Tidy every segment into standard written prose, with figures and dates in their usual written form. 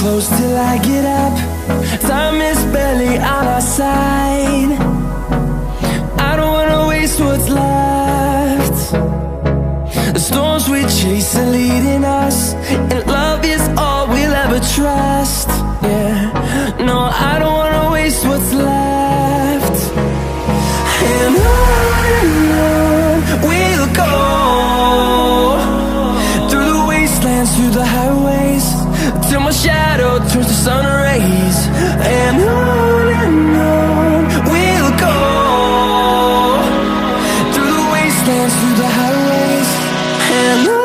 close till I get up. Time is barely on our side. I don't wanna waste what's left. The storms we chase are leading us, and love is all we'll ever trust. Yeah, no, I don't wanna waste what's left. And on we'll go, through the wastelands, through the highways, till my shadow turns to sun rays. And on we'll go, through the wastelands, through the highways, and on.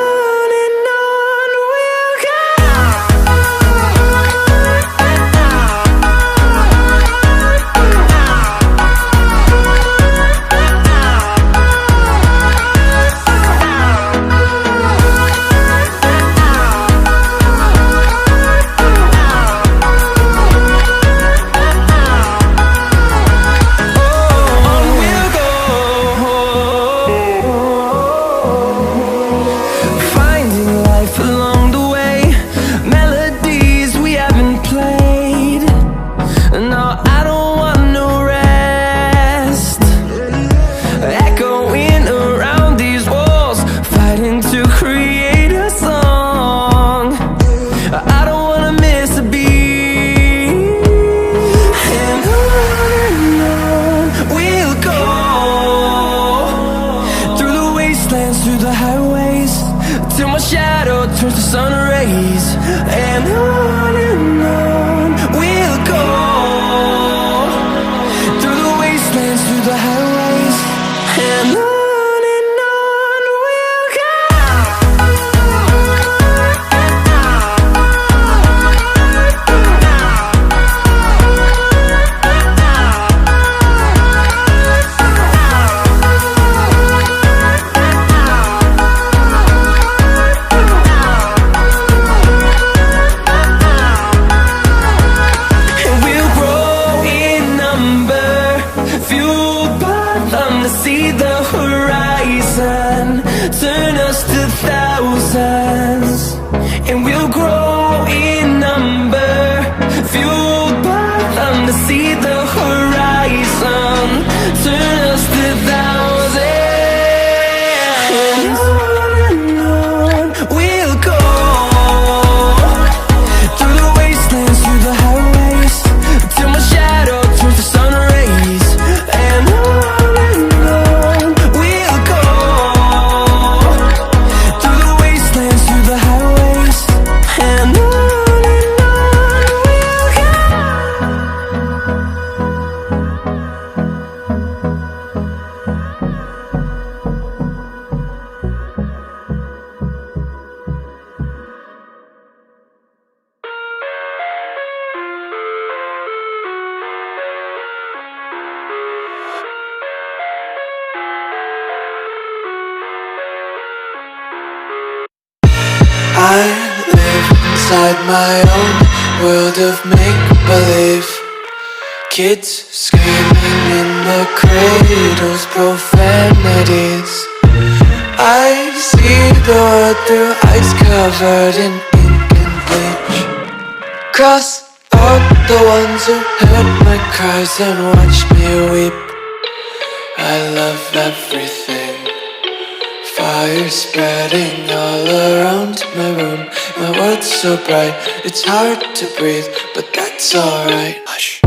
I live inside my own world of make-believe. Kids screaming in the cradles, profanities. I see the world through ice covered in ink and bleach. Cross out the ones who heard my cries and watched me weep. I love everything. Fire spreading all around my room. My world's so bright, it's hard to breathe, but that's alright. Hush.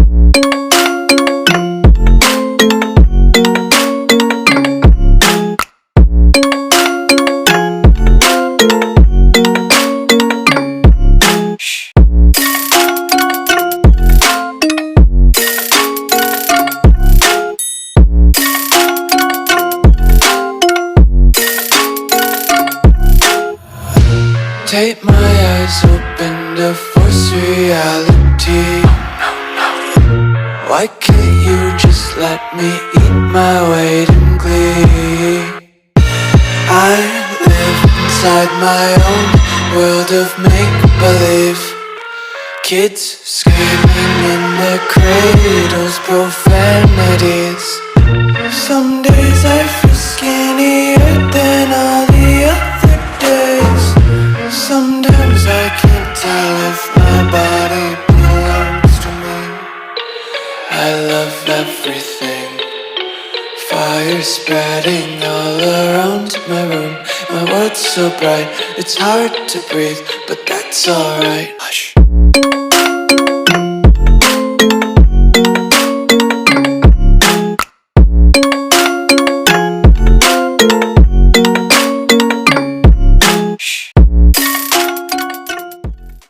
Take my eyes open to force reality. Why can't you just let me eat my weight in glee? I live inside my own world of make-believe. Kids screaming in their cradles, profanities. Some days I feel skinnier than all the other days. Sometimes I can't tell if my body spreading all around my room. My world's so bright, it's hard to breathe, but that's alright. Hush.